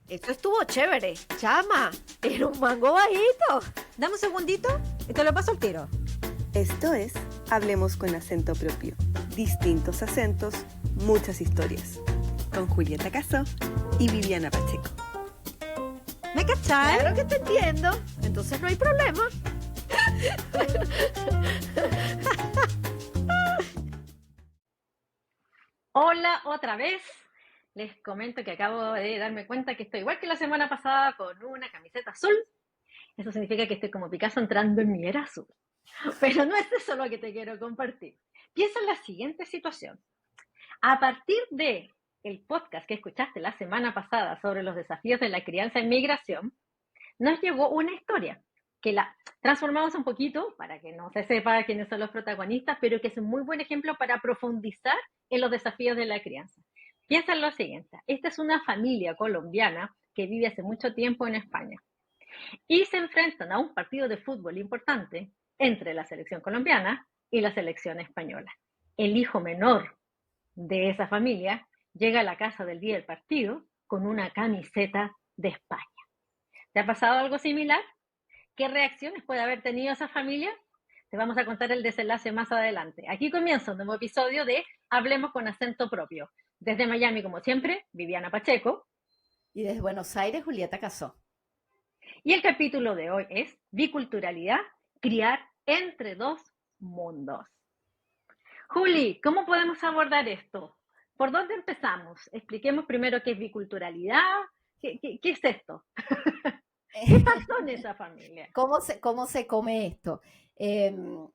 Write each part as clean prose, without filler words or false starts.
Eso estuvo chévere. Chama, era un mango bajito. Dame un segundito y te lo paso al tiro. Esto es Hablemos con acento propio. Distintos acentos, muchas historias. Con Julieta Casó y Viviana Pacheco. ¿Me cachai? Claro que te entiendo. Entonces no hay problema. Hola otra vez. Les comento que acabo de darme cuenta que estoy igual que la semana pasada con una camiseta azul. Eso significa que estoy como Picasso entrando en mi era azul. Pero no es eso lo que te quiero compartir. Piensa en la siguiente situación. A partir de el podcast que escuchaste la semana pasada sobre los desafíos de la crianza en migración, nos llegó una historia que la transformamos un poquito para que no se sepa quiénes son los protagonistas, pero que es un muy buen ejemplo para profundizar en los desafíos de la crianza. Piensa en lo siguiente. Esta es una familia colombiana que vive hace mucho tiempo en España y se enfrentan a un partido de fútbol importante entre la selección colombiana y la selección española. El hijo menor de esa familia llega a la casa del día del partido con una camiseta de España. ¿Te ha pasado algo similar? ¿Qué reacciones puede haber tenido esa familia? Te vamos a contar el desenlace más adelante. Aquí comienza un nuevo episodio de Hablemos con acento propio. Desde Miami, como siempre, Viviana Pacheco. Y desde Buenos Aires, Julieta Casó. Y el capítulo de hoy es Biculturalidad, criar entre dos mundos. Juli, ¿cómo podemos abordar esto? ¿Por dónde empezamos? Expliquemos primero qué es biculturalidad. ¿Qué es esto? ¿Qué pasó en esa familia? ¿Cómo se come esto? El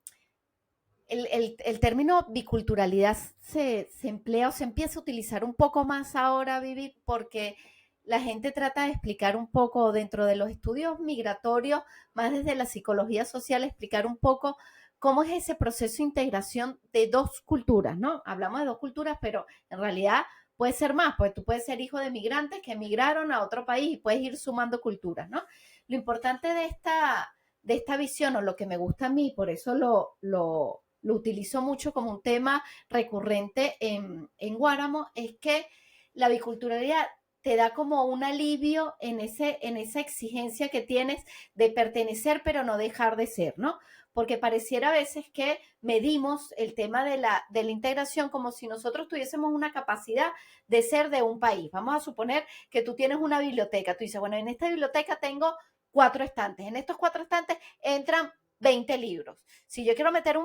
término biculturalidad se emplea o se empieza a utilizar un poco más ahora, Vivi, porque la gente trata de explicar un poco dentro de los estudios migratorios, más desde la psicología social, explicar un poco cómo es ese proceso de integración de dos culturas, ¿no? Hablamos de dos culturas, pero en realidad puede ser más, pues tú puedes ser hijo de migrantes que emigraron a otro país y puedes ir sumando culturas, ¿no? Lo importante de esta visión, o lo que me gusta a mí, por eso lo utilizo mucho como un tema recurrente en Guáramo, es que la biculturalidad te da como un alivio en esa exigencia que tienes de pertenecer pero no dejar de ser, ¿no? Porque pareciera a veces que medimos el tema de la integración como si nosotros tuviésemos una capacidad de ser de un país. Vamos a suponer que tú tienes una biblioteca. Tú dices, bueno, en esta biblioteca tengo 4 estantes. En estos 4 estantes entran 20 libros. Si yo quiero meter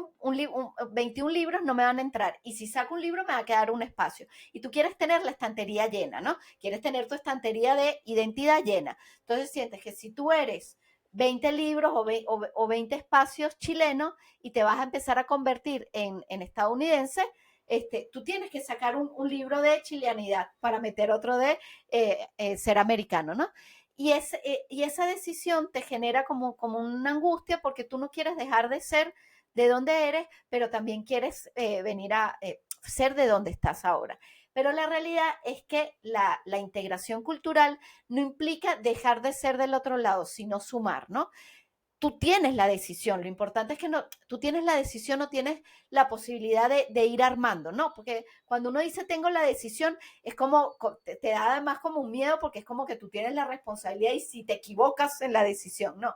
21 libros, no me van a entrar. Y si saco un libro, me va a quedar un espacio. Y tú quieres tener la estantería llena, ¿no? Quieres tener tu estantería de identidad llena. Entonces sientes que si tú eres 20 libros o 20 espacios chilenos y te vas a empezar a convertir en estadounidense, tú tienes que sacar un libro de chileanidad para meter otro de ser americano, ¿no? Y esa decisión te genera como una angustia porque tú no quieres dejar de ser de donde eres, pero también quieres venir a ser de donde estás ahora. Pero la realidad es que la integración cultural no implica dejar de ser del otro lado, sino sumar, ¿no? Tú tienes la decisión, lo importante es que tú tienes la decisión, no tienes la posibilidad de ir armando, ¿no? Porque cuando uno dice tengo la decisión, es como, te da además como un miedo porque es como que tú tienes la responsabilidad y si te equivocas en la decisión, no.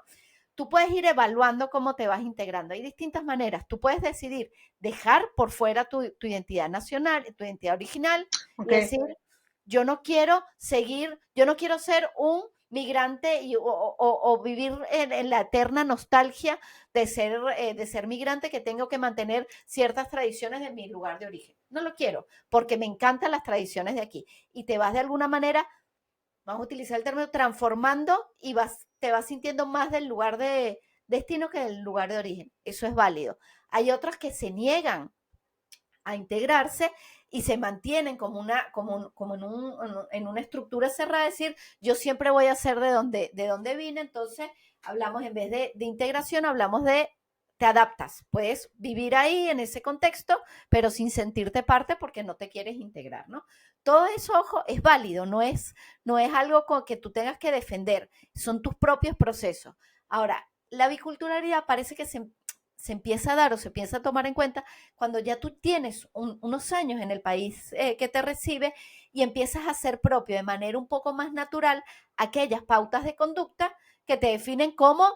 Tú puedes ir evaluando cómo te vas integrando. Hay distintas maneras. Tú puedes decidir dejar por fuera tu identidad nacional, tu identidad original, Okay. Y decir, yo no quiero ser un migrante o vivir en la eterna nostalgia de ser migrante, que tengo que mantener ciertas tradiciones de mi lugar de origen. No lo quiero, porque me encantan las tradiciones de aquí. Y te vas de alguna manera, vamos a utilizar el término, transformando y te vas sintiendo más del lugar de destino que del lugar de origen. Eso es válido. Hay otras que se niegan a integrarse y se mantienen como en una estructura cerrada, es decir, yo siempre voy a ser de donde vine. Entonces hablamos, en vez de integración, hablamos de te adaptas, puedes vivir ahí en ese contexto, pero sin sentirte parte porque no te quieres integrar, ¿no? Todo eso, ojo, es válido, no es algo que tú tengas que defender, son tus propios procesos. Ahora, la biculturalidad parece que se empieza a dar o se empieza a tomar en cuenta cuando ya tú tienes unos años en el país que te recibe y empiezas a hacer propio de manera un poco más natural aquellas pautas de conducta que te definen como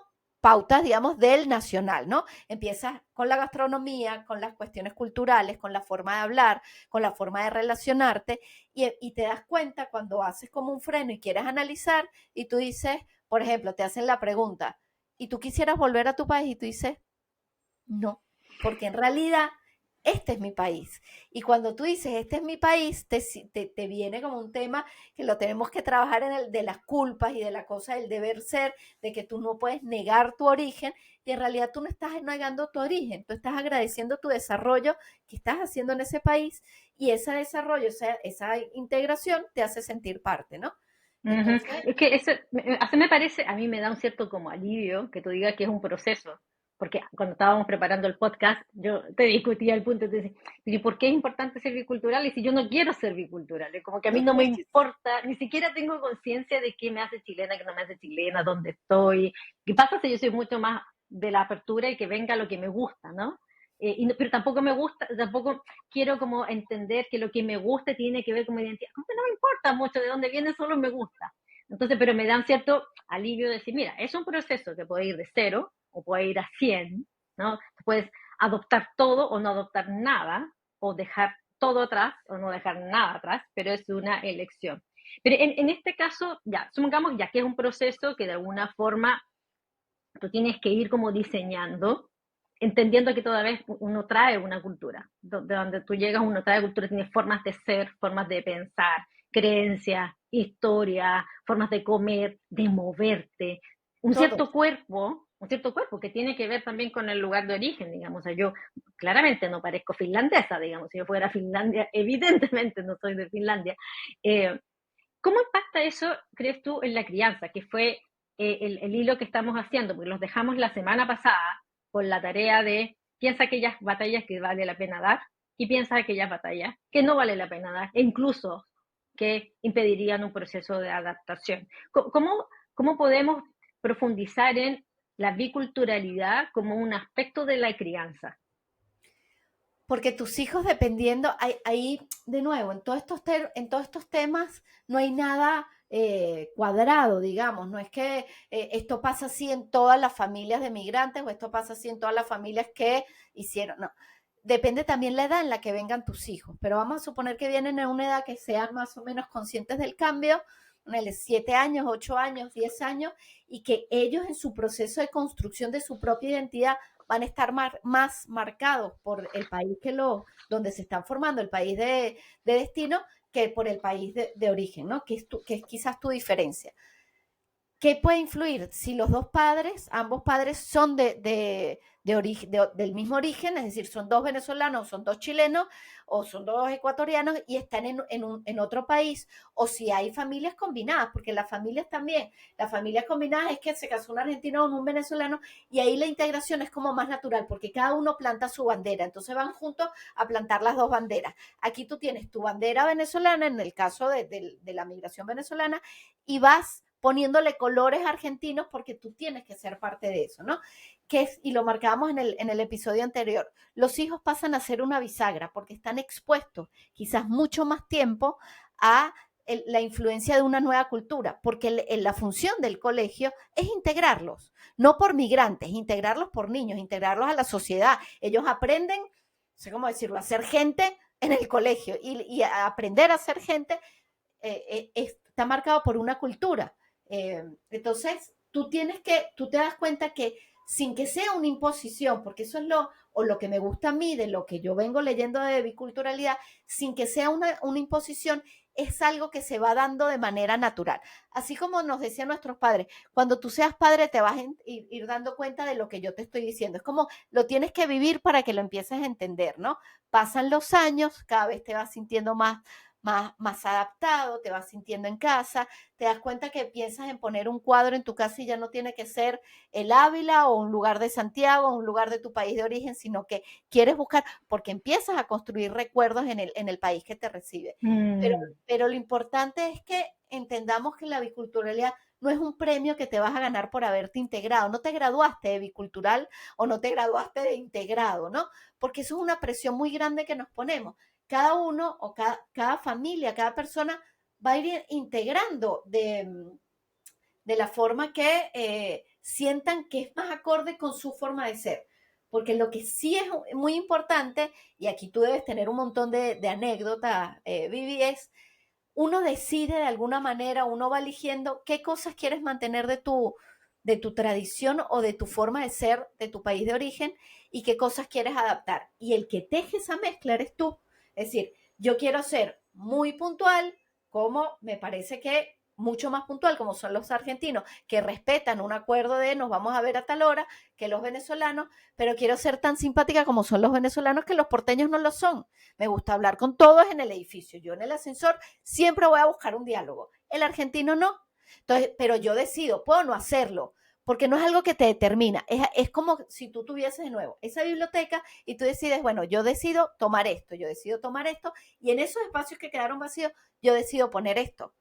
pautas, digamos, del nacional, ¿no? Empiezas con la gastronomía, con las cuestiones culturales, con la forma de hablar, con la forma de relacionarte y te das cuenta cuando haces como un freno y quieres analizar y tú dices, por ejemplo, te hacen la pregunta, ¿y tú quisieras volver a tu país? Y tú dices, no, porque en realidad este es mi país. Y cuando tú dices, este es mi país, te viene como un tema que lo tenemos que trabajar en el de las culpas y de la cosa del deber ser, de que tú no puedes negar tu origen, y en realidad tú no estás negando tu origen, tú estás agradeciendo tu desarrollo que estás haciendo en ese país, y ese desarrollo, esa integración te hace sentir parte, ¿no? Ujú. Entonces, Es que eso, así me parece, a mí me da un cierto como alivio que tú digas que es un proceso, porque cuando estábamos preparando el podcast, yo te discutía el punto, te decía, ¿y por qué es importante ser bicultural? Y si yo no quiero ser bicultural, es como que a mí no me importa, ni siquiera tengo conciencia de qué me hace chilena, qué no me hace chilena, dónde estoy. ¿Qué pasa si yo soy mucho más de la apertura y que venga lo que me gusta, ¿no? Pero tampoco me gusta, tampoco quiero como entender que lo que me gusta tiene que ver con mi identidad. Como que no me importa mucho de dónde viene, solo me gusta. Entonces, pero me dan cierto alivio de decir, mira, es un proceso que puede ir de 0 o puede ir a 100, ¿no? Puedes adoptar todo o no adoptar nada, o dejar todo atrás o no dejar nada atrás, pero es una elección. Pero en este caso, ya, supongamos ya que es un proceso que de alguna forma tú tienes que ir como diseñando, entendiendo que toda vez uno trae una cultura. De donde tú llegas, uno trae cultura, tiene formas de ser, formas de pensar, creencias, historia, formas de comer, de moverte, todo. un cierto cuerpo que tiene que ver también con el lugar de origen, digamos. O sea, yo claramente no parezco finlandesa, digamos. Si yo fuera Finlandia, evidentemente no soy de Finlandia. Eh, ¿Cómo impacta eso, crees tú, en la crianza, que fue el hilo que estamos haciendo? Porque los dejamos la semana pasada con la tarea de piensa aquellas batallas que vale la pena dar y piensa aquellas batallas que no vale la pena dar e incluso que impedirían un proceso de adaptación. ¿Cómo podemos profundizar en la biculturalidad como un aspecto de la crianza? Porque tus hijos, dependiendo, ahí de nuevo, en todos estos temas no hay nada cuadrado, digamos, no es que esto pasa así en todas las familias de migrantes o esto pasa así en todas las familias que hicieron, no. Depende también la edad en la que vengan tus hijos, pero vamos a suponer que vienen en una edad que sean más o menos conscientes del cambio, en 7 años, 8 años, 10 años, y que ellos en su proceso de construcción de su propia identidad van a estar más marcados por el país donde se están formando, el país de destino, que por el país de origen, ¿no? Que es quizás tu diferencia. ¿Qué puede influir? Si los dos padres, ambos padres son del mismo origen, es decir, son dos venezolanos, son dos chilenos, o son dos ecuatorianos y están en otro país, o si hay familias combinadas, porque las familias también, las familias combinadas es que se casó un argentino con un venezolano y ahí la integración es como más natural, porque cada uno planta su bandera, entonces van juntos a plantar las dos banderas. Aquí tú tienes tu bandera venezolana, en el caso de la migración venezolana, y vas poniéndole colores argentinos porque tú tienes que ser parte de eso, ¿no? Y lo marcábamos en el episodio anterior, los hijos pasan a ser una bisagra porque están expuestos quizás mucho más tiempo a la influencia de una nueva cultura, porque la función del colegio es integrarlos, no por migrantes, integrarlos por niños, integrarlos a la sociedad. Ellos aprenden, no sé cómo decirlo, a ser gente en el colegio y a aprender a ser gente está marcado por una cultura. Entonces, tú te das cuenta que sin que sea una imposición, porque eso es lo que me gusta a mí, de lo que yo vengo leyendo de biculturalidad, sin que sea una imposición, es algo que se va dando de manera natural. Así como nos decían nuestros padres, cuando tú seas padre te vas a ir dando cuenta de lo que yo te estoy diciendo. Es como lo tienes que vivir para que lo empieces a entender, ¿no? Pasan los años, cada vez te vas sintiendo más adaptado, te vas sintiendo en casa, te das cuenta que piensas en poner un cuadro en tu casa y ya no tiene que ser el Ávila o un lugar de Santiago o un lugar de tu país de origen, sino que quieres buscar, porque empiezas a construir recuerdos en el país que te recibe. Pero lo importante es que entendamos que la biculturalidad no es un premio que te vas a ganar por haberte integrado. No te graduaste de bicultural o no te graduaste de integrado, ¿no? Porque eso es una presión muy grande que nos ponemos. Cada uno o cada familia, cada persona va a ir integrando de la forma que sientan que es más acorde con su forma de ser. Porque lo que sí es muy importante, y aquí tú debes tener un montón de anécdotas, Vivi, es uno decide de alguna manera, uno va eligiendo qué cosas quieres mantener de tu tradición o de tu forma de ser, de tu país de origen, y qué cosas quieres adaptar. Y el que teje esa mezcla eres tú. Es decir, yo quiero ser muy puntual, como me parece que mucho más puntual, como son los argentinos, que respetan un acuerdo de nos vamos a ver a tal hora, que los venezolanos, pero quiero ser tan simpática como son los venezolanos, que los porteños no lo son. Me gusta hablar con todos en el edificio. Yo en el ascensor siempre voy a buscar un diálogo. El argentino no. Entonces, pero yo decido, puedo no hacerlo, porque no es algo que te determina. Es como si tú tuvieses de nuevo esa biblioteca y tú decides, bueno, yo decido tomar esto, y en esos espacios que quedaron vacíos, yo decido poner esto.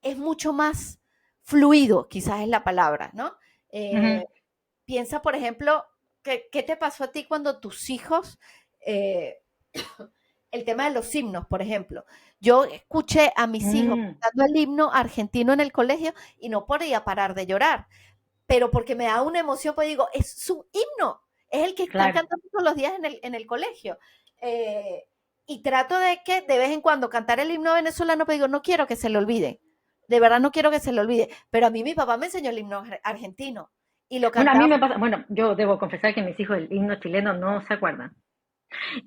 Es mucho más fluido, quizás es la palabra, ¿no? Piensa, por ejemplo, ¿qué te pasó a ti cuando tus hijos, el tema de los himnos, por ejemplo? Yo escuché a mis hijos cantando el himno argentino en el colegio y no podía parar de llorar, pero porque me da una emoción, pues digo, es su himno, es el que están cantando todos los días en el colegio. Y trato de que de vez en cuando cantar el himno venezolano, pero digo, no quiero que se le olvide, de verdad no quiero que se le olvide, pero a mí mi papá me enseñó el himno argentino y lo Bueno, a cantaba. mí me pasa, bueno, yo debo confesar que mis hijos el himno chileno no se acuerdan.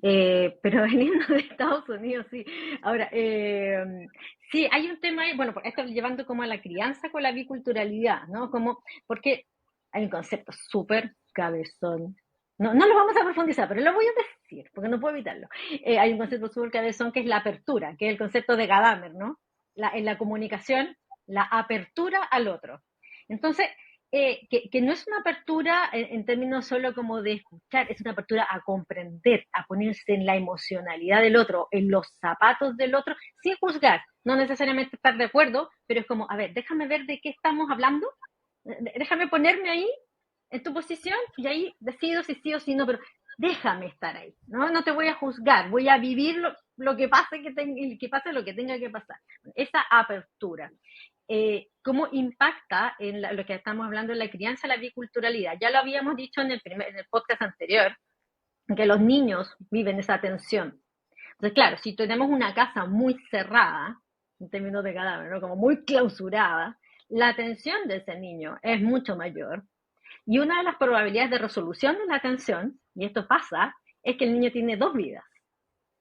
Pero el himno de Estados Unidos sí. Ahora, sí, hay un tema ahí, bueno, esto llevando como a la crianza con la biculturalidad, ¿no? Como, porque hay un concepto súper cabezón. No lo vamos a profundizar, pero lo voy a decir, porque no puedo evitarlo. Hay un concepto súper cabezón que es la apertura, que es el concepto de Gadamer, ¿no? En la comunicación, la apertura al otro. Entonces, que no es una apertura en términos solo como de escuchar, es una apertura a comprender, a ponerse en la emocionalidad del otro, en los zapatos del otro, sin juzgar, no necesariamente estar de acuerdo, pero es como, a ver, déjame ver de qué estamos hablando, déjame ponerme ahí, en tu posición, y ahí decido si sí o si no, pero déjame estar ahí, no te voy a juzgar, voy a vivir lo que pase, que pase lo que tenga que pasar. Esa apertura. Cómo impacta en lo que estamos hablando en la crianza, la biculturalidad. Ya lo habíamos dicho en el podcast anterior, que los niños viven esa tensión. Entonces, claro, si tenemos una casa muy cerrada, en términos de cadáver, ¿no? Como muy clausurada, la tensión de ese niño es mucho mayor. Y una de las probabilidades de resolución de la tensión, y esto pasa, es que el niño tiene dos vidas.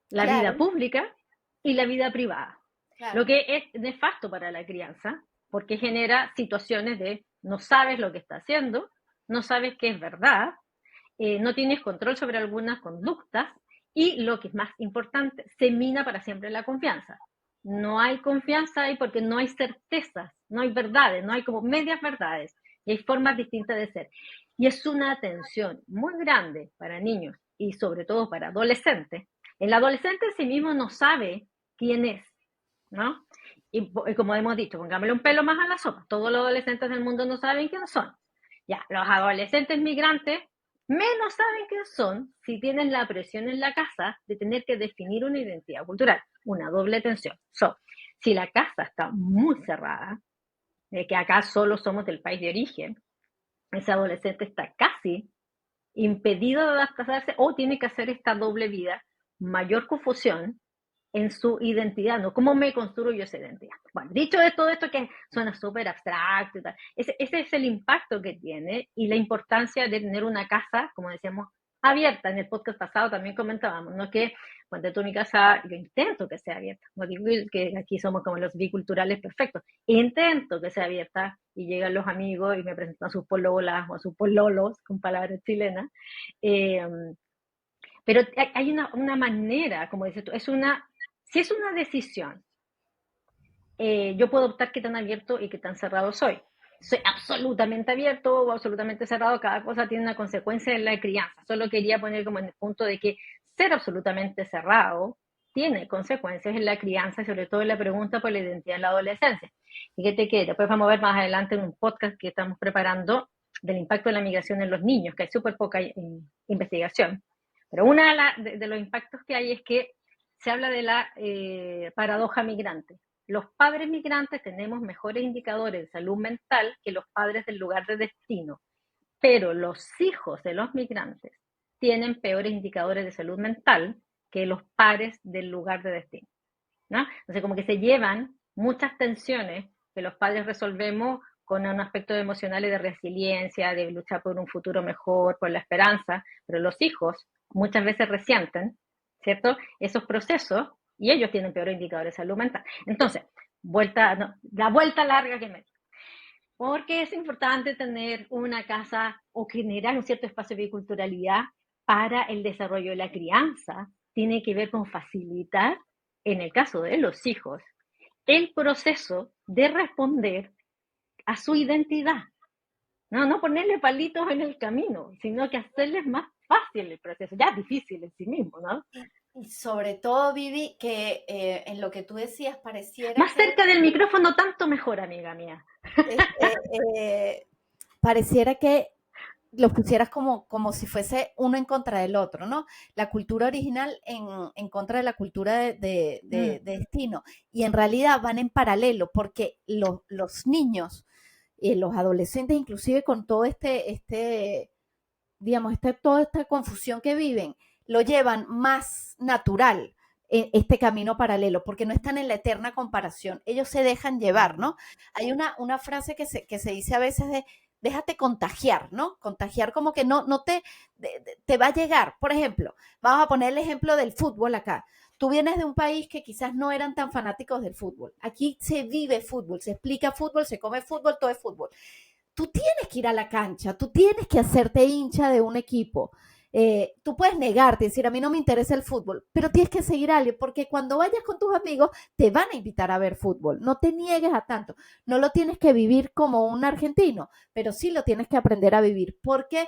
La vida pública y la vida privada. Lo que es nefasto para la crianza, porque genera situaciones de no sabes lo que está haciendo, no sabes qué es verdad, no tienes control sobre algunas conductas y lo que es más importante, se mina para siempre la confianza. No hay confianza ahí porque no hay certezas, no hay verdades, no hay como medias verdades y hay formas distintas de ser. Y es una tensión muy grande para niños y sobre todo para adolescentes. El adolescente en sí mismo no sabe quién es, ¿no? Y como hemos dicho, pongámosle un pelo más a la sopa. Todos los adolescentes del mundo no saben quiénes son. Ya, los adolescentes migrantes menos saben quiénes son si tienen la presión en la casa de tener que definir una identidad cultural, una doble tensión. Si la casa está muy cerrada, de que acá solo somos del país de origen, ese adolescente está casi impedido de adaptarse o tiene que hacer esta doble vida, mayor confusión en su identidad, ¿no? ¿Cómo me construyo esa identidad? Bueno, dicho de todo esto que suena súper abstracto y tal, ese es el impacto que tiene y la importancia de tener una casa, como decíamos, abierta. En el podcast pasado también comentábamos, ¿no? Que cuando tú en mi casa, yo intento que sea abierta, no digo que aquí somos como los biculturales perfectos, intento que sea abierta y llegan los amigos y me presentan a sus pololas o a sus pololos, con palabras chilenas, pero hay una manera, como dices tú, si es una decisión, yo puedo optar qué tan abierto y qué tan cerrado soy. Soy absolutamente abierto o absolutamente cerrado, cada cosa tiene una consecuencia en la crianza. Solo quería poner como en el punto de que ser absolutamente cerrado tiene consecuencias en la crianza, sobre todo en la pregunta por la identidad en la adolescencia. Fíjate que después vamos a ver más adelante en un podcast que estamos preparando del impacto de la migración en los niños, que hay súper poca investigación. Pero uno de los impactos que hay es que se habla de la paradoja migrante. Los padres migrantes tenemos mejores indicadores de salud mental que los padres del lugar de destino, pero los hijos de los migrantes tienen peores indicadores de salud mental que los padres del lugar de destino, ¿no? Entonces, como que se llevan muchas tensiones que los padres resolvemos con un aspecto emocional y de resiliencia, de luchar por un futuro mejor, por la esperanza, pero los hijos muchas veces resienten, ¿cierto?, esos procesos y ellos tienen peores indicadores de salud mental. Entonces, la vuelta larga que me dio. Porque es importante tener una casa o generar un cierto espacio de biculturalidad para el desarrollo de la crianza. Tiene que ver con facilitar, en el caso de los hijos, el proceso de responder a su identidad. No ponerle palitos en el camino, sino que hacerles más fácil el proceso. Ya es difícil en sí mismo, ¿no? Y sobre todo, Vivi, que en lo que tú decías pareciera Más que, cerca del micrófono, tanto mejor, amiga mía. pareciera que los pusieras como si fuese uno en contra del otro, ¿no? La cultura original en contra de la cultura de destino. Y en realidad van en paralelo, porque los niños, los adolescentes, inclusive con todo digamos, toda esta confusión que viven, lo llevan más natural este camino paralelo, porque no están en la eterna comparación, ellos se dejan llevar, ¿no? Hay una frase que se dice a veces de déjate contagiar, ¿no? Contagiar como que no te va a llegar. Por ejemplo, vamos a poner el ejemplo del fútbol acá. Tú vienes de un país que quizás no eran tan fanáticos del fútbol. Aquí se vive fútbol, se explica fútbol, se come fútbol, todo es fútbol. Tú tienes que ir a la cancha, tú tienes que hacerte hincha de un equipo. Tú puedes negarte, decir, a mí no me interesa el fútbol, pero tienes que seguir a alguien, porque cuando vayas con tus amigos te van a invitar a ver fútbol. No te niegues a tanto. No lo tienes que vivir como un argentino, pero sí lo tienes que aprender a vivir, porque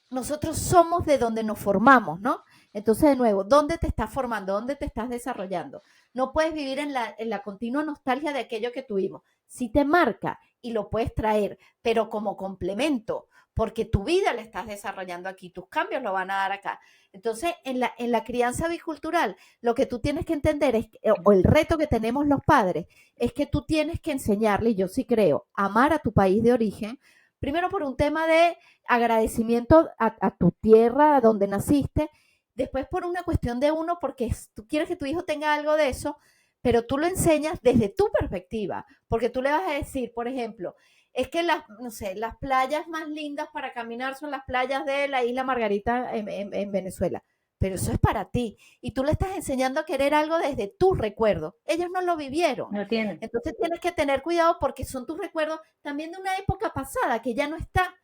nosotros somos de donde nos formamos, ¿no? Entonces, de nuevo, ¿dónde te estás formando? ¿Dónde te estás desarrollando? No puedes vivir en la continua nostalgia de aquello que tuvimos. Sí te marca y lo puedes traer, pero como complemento, porque tu vida la estás desarrollando aquí, tus cambios lo van a dar acá. Entonces, en la crianza bicultural, lo que tú tienes que entender es, o el reto que tenemos los padres, es que tú tienes que enseñarle, y yo sí creo, amar a tu país de origen, primero por un tema de agradecimiento a tu tierra, a donde naciste, después por una cuestión de uno, porque tú quieres que tu hijo tenga algo de eso, pero tú lo enseñas desde tu perspectiva, porque tú le vas a decir, por ejemplo, es que no sé, las playas más lindas para caminar son las playas de la isla Margarita en Venezuela, pero eso es para ti, y tú le estás enseñando a querer algo desde tu recuerdo. Ellos no lo vivieron. No tienen. Entonces tienes que tener cuidado porque son tus recuerdos también de una época pasada que ya no está,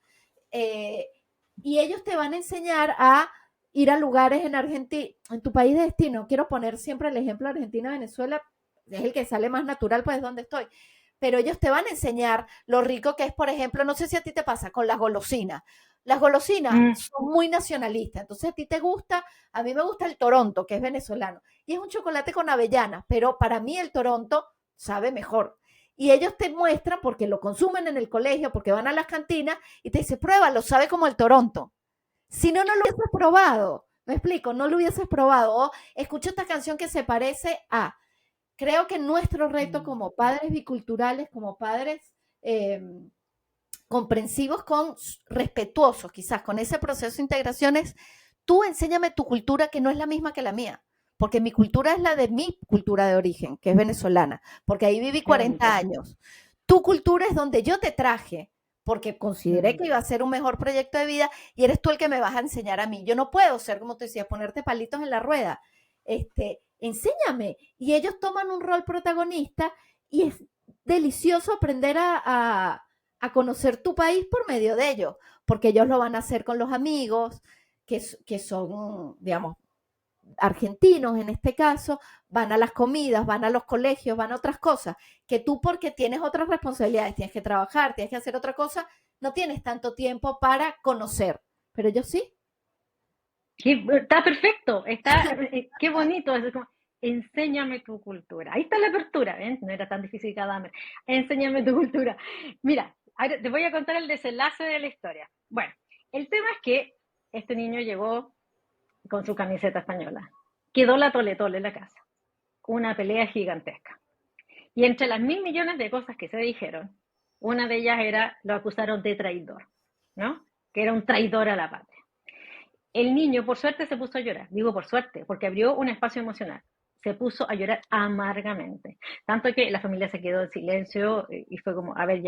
y ellos te van a enseñar a ir a lugares en Argentina, en tu país de destino. Quiero poner siempre el ejemplo de Argentina, Venezuela, es el que sale más natural, pues es donde estoy. Pero ellos te van a enseñar lo rico que es, por ejemplo, no sé si a ti te pasa con las golosinas. Las golosinas son muy nacionalistas, entonces a ti te gusta, a mí me gusta el Toronto, que es venezolano, y es un chocolate con avellanas, pero para mí el Toronto sabe mejor. Y ellos te muestran, porque lo consumen en el colegio, porque van a las cantinas, y te dicen, pruébalo, sabe como el Toronto. Si no, no lo hubieses probado. Me explico, no lo hubieses probado. O escucho esta canción que se parece a. Creo que nuestro reto como padres biculturales, como padres comprensivos, respetuosos, quizás con ese proceso de integración, es tú enséñame tu cultura que no es la misma que la mía. Porque mi cultura es la de mi cultura de origen, que es venezolana. Porque ahí viví 40 años. Tu cultura es donde yo te traje, porque consideré que iba a ser un mejor proyecto de vida y eres tú el que me vas a enseñar a mí. Yo no puedo ser, como te decía, ponerte palitos en la rueda. Enséñame. Y ellos toman un rol protagonista y es delicioso aprender a conocer tu país por medio de ellos, porque ellos lo van a hacer con los amigos que son, digamos, argentinos en este caso, van a las comidas, van a los colegios, van a otras cosas, que tú porque tienes otras responsabilidades, tienes que trabajar, tienes que hacer otra cosa, no tienes tanto tiempo para conocer, pero yo sí. Está perfecto, qué bonito, enséñame tu cultura. Ahí está la apertura, ¿ven? No era tan difícil cada vez. Enséñame tu cultura. Mira, ahora te voy a contar el desenlace de la historia. Bueno, el tema es que este niño llegó con su camiseta española. Quedó la tole-tole en la casa. Una pelea gigantesca. Y entre las 1.000 millones de cosas que se dijeron, una de ellas era, lo acusaron de traidor, ¿no? Que era un traidor a la patria. El niño, por suerte, se puso a llorar. Digo por suerte, porque abrió un espacio emocional. Se puso a llorar amargamente. Tanto que la familia se quedó en silencio y fue como, a ver,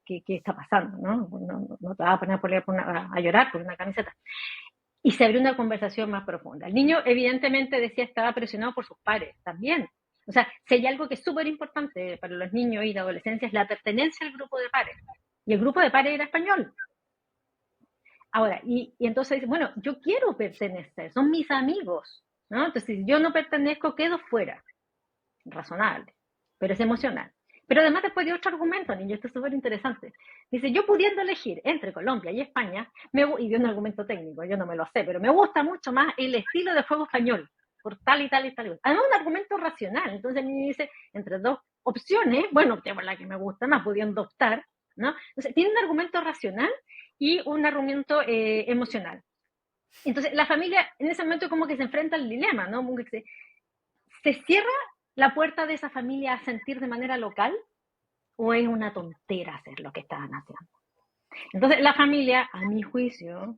¿qué está pasando? No te vas a poner a llorar por una camiseta. Y se abrió una conversación más profunda. El niño, evidentemente, decía estaba presionado por sus pares también. O sea, si hay algo que es súper importante para los niños y la adolescencia es la pertenencia al grupo de pares. Y el grupo de pares era español. Ahora, y entonces dice, bueno, yo quiero pertenecer, son mis amigos, ¿no? Entonces, si yo no pertenezco, quedo fuera. Razonable, pero es emocional. Pero además después dio otro argumento, niño, esto es súper interesante. Dice, yo pudiendo elegir entre Colombia y España, y dio un argumento técnico, yo no me lo sé, pero me gusta mucho más el estilo de juego español, por tal y tal y tal. Además un argumento racional, entonces el niño dice, entre dos opciones, bueno, tengo la que me gusta más, pudiendo optar, ¿no? Entonces tiene un argumento racional y un argumento emocional. Entonces la familia en ese momento como que se enfrenta al dilema, ¿no? Como que se cierra la puerta de esa familia a sentir de manera local o es una tontera hacer lo que estaban haciendo. Entonces la familia, a mi juicio,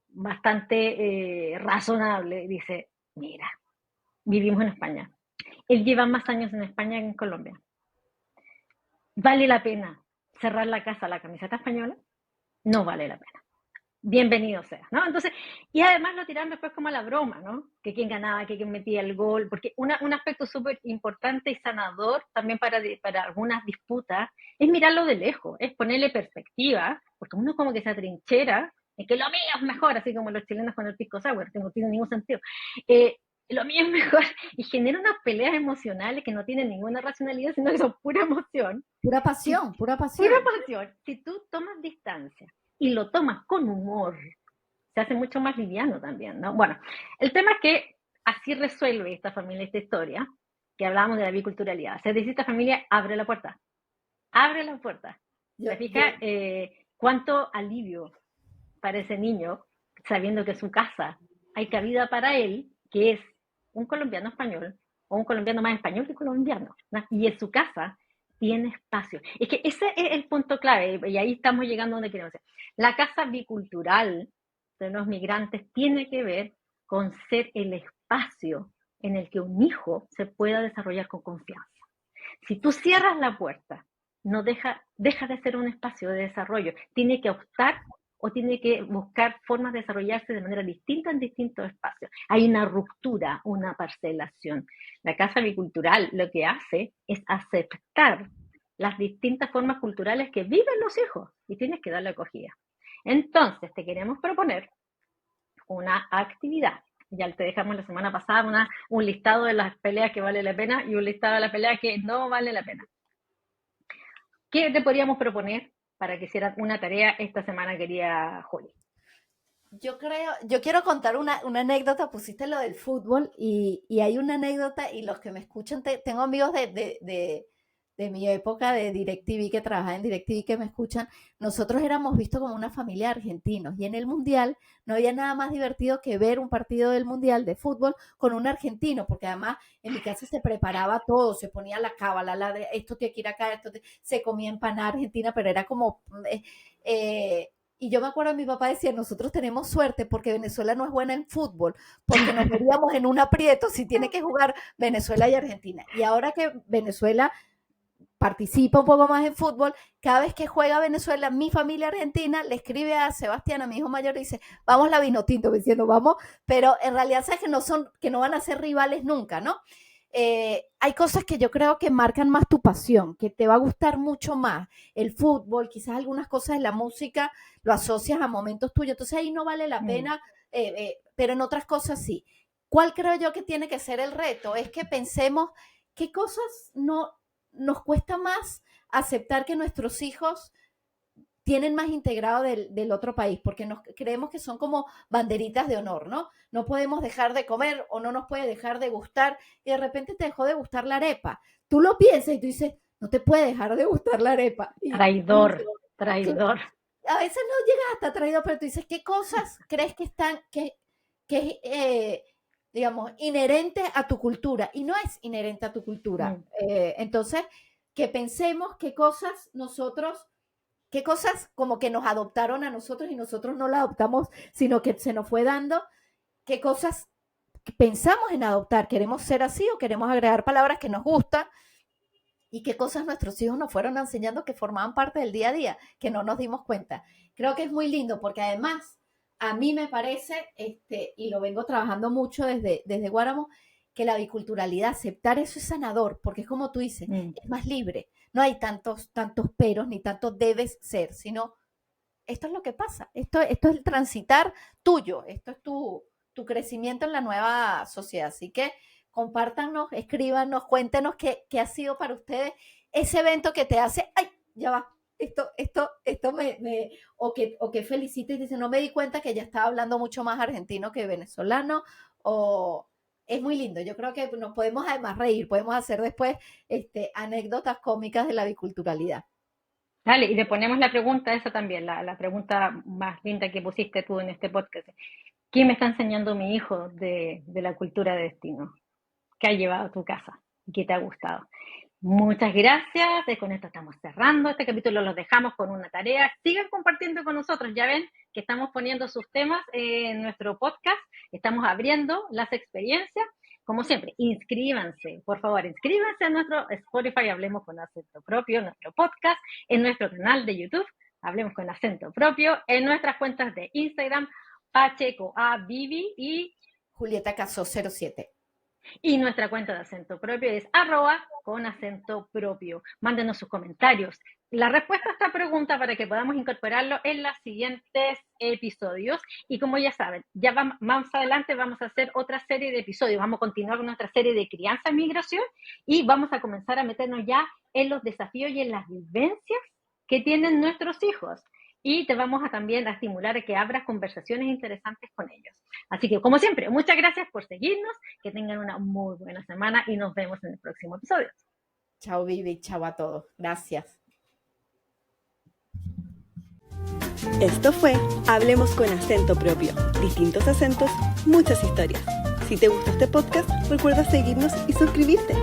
bastante razonable, dice, mira, vivimos en España. Él lleva más años en España que en Colombia. ¿Vale la pena cerrar la casa a la camiseta española? No vale la pena. Bienvenido sea, ¿no? Entonces, y además lo tiraron después como a la broma, ¿no? Que quién ganaba, que quién metía el gol, porque un aspecto súper importante y sanador también para algunas disputas es mirarlo de lejos, es ponerle perspectiva, porque uno como que se atrinchera, es que lo mío es mejor, así como los chilenos con el pisco sour, que no tiene ningún sentido. Lo mío es mejor, y genera unas peleas emocionales que no tienen ninguna racionalidad, sino que son pura emoción. Pura pasión, pura pasión. Pura pasión. Si tú tomas distancia y lo tomas con humor, se hace mucho más liviano también, ¿no? Bueno, el tema es que así resuelve esta familia esta historia, que hablábamos de la biculturalidad. Se dice, esta familia abre la puerta. Abre la puerta. ¿Te fijas cuánto alivio para ese niño, sabiendo que en su casa hay cabida para él, que es un colombiano español, o un colombiano más español que colombiano, ¿no? Y en su casa tiene espacio. Es que ese es el punto clave, y ahí estamos llegando a donde queremos ir. La casa bicultural de los migrantes tiene que ver con ser el espacio en el que un hijo se pueda desarrollar con confianza. Si tú cierras la puerta, no deja de ser un espacio de desarrollo, tiene que optar o tiene que buscar formas de desarrollarse de manera distinta en distintos espacios. Hay una ruptura, una parcelación. La casa bicultural lo que hace es aceptar las distintas formas culturales que viven los hijos y tienes que darle acogida. Entonces, te queremos proponer una actividad. Ya te dejamos la semana pasada un listado de las peleas que vale la pena y un listado de las peleas que no vale la pena. ¿Qué te podríamos proponer para que hicieran una tarea esta semana, querida Juli? Yo quiero contar una anécdota. Pusiste lo del fútbol y hay una anécdota, y los que me escuchan, tengo amigos de mi época de DirecTV, que trabajaban en DirecTV, que me escuchan. Nosotros éramos vistos como una familia de argentinos, y en el Mundial no había nada más divertido que ver un partido del Mundial de fútbol con un argentino, porque además en mi casa se preparaba todo, se ponía la cábala, esto tiene que ir acá, se comía empanada argentina, pero era como... y yo me acuerdo, mi papá decía, nosotros tenemos suerte porque Venezuela no es buena en fútbol, porque nos veríamos en un aprieto si tiene que jugar Venezuela y Argentina. Y ahora que Venezuela participa un poco más en fútbol, cada vez que juega Venezuela, mi familia argentina le escribe a Sebastián, a mi hijo mayor, y dice, vamos la Vinotinto, diciendo vamos, pero en realidad sabes que no van a ser rivales nunca, ¿no? Hay cosas que yo creo que marcan más tu pasión, que te va a gustar mucho más el fútbol, quizás algunas cosas de la música lo asocias a momentos tuyos, entonces ahí no vale la pena, pero en otras cosas sí. ¿Cuál creo yo que tiene que ser el reto? Es que pensemos qué cosas nos cuesta más aceptar que nuestros hijos tienen más integrado del otro país, porque creemos que son como banderitas de honor, ¿no? No podemos dejar de comer o no nos puede dejar de gustar y de repente te dejó de gustar la arepa. Tú lo piensas y tú dices, no te puede dejar de gustar la arepa. Traidor, traidor. A veces no llegas hasta traidor, pero tú dices, ¿qué cosas crees que están, digamos, inherente a tu cultura? Y no es inherente a tu cultura. Entonces, que pensemos qué cosas como que nos adoptaron a nosotros y nosotros no la adoptamos, sino que se nos fue dando, qué cosas pensamos en adoptar, queremos ser así o queremos agregar palabras que nos gustan, y qué cosas nuestros hijos nos fueron enseñando que formaban parte del día a día, que no nos dimos cuenta. Creo que es muy lindo porque además a mí me parece, y lo vengo trabajando mucho desde Guáramo, que la biculturalidad, aceptar eso es sanador, porque es como tú dices, es más libre. No hay tantos peros ni tantos debes ser, sino esto es lo que pasa. Esto es el transitar tuyo, esto es tu crecimiento en la nueva sociedad. Así que compártanos, escríbanos, cuéntenos qué ha sido para ustedes ese evento que te hace, ¡ay, ya va! Esto o que felicites y dice, no me di cuenta que ya estaba hablando mucho más argentino que venezolano, o es muy lindo. Yo creo que nos podemos además reír, podemos hacer después anécdotas cómicas de la biculturalidad. Dale, y le ponemos la pregunta esa también, la pregunta más linda que pusiste tú en este podcast. ¿Qué me está enseñando mi hijo de la cultura de destino? ¿Qué ha llevado a tu casa? ¿Qué te ha gustado? Muchas gracias. Con esto estamos cerrando este capítulo, los dejamos con una tarea. Sigan compartiendo con nosotros, ya ven que estamos poniendo sus temas en nuestro podcast, estamos abriendo las experiencias. Como siempre, inscríbanse, por favor, inscríbanse a nuestro Spotify, Hablemos con Acento Propio, nuestro podcast, en nuestro canal de YouTube, Hablemos con Acento Propio, en nuestras cuentas de Instagram, Pacheco A. Vivi y Julieta Caso 07. Y nuestra cuenta de Acento Propio es @conacentopropio. Mándenos sus comentarios. La respuesta a esta pregunta para que podamos incorporarlo en los siguientes episodios. Y como ya saben, ya más adelante vamos a hacer otra serie de episodios. Vamos a continuar con nuestra serie de crianza y migración y vamos a comenzar a meternos ya en los desafíos y en las vivencias que tienen nuestros hijos. Y te vamos a también a estimular a que abras conversaciones interesantes con ellos. Así que, como siempre, muchas gracias por seguirnos, que tengan una muy buena semana y nos vemos en el próximo episodio. Chao, Vivi, chao a todos. Gracias. Esto fue Hablemos con Acento Propio. Distintos acentos, muchas historias. Si te gustó este podcast, recuerda seguirnos y suscribirte.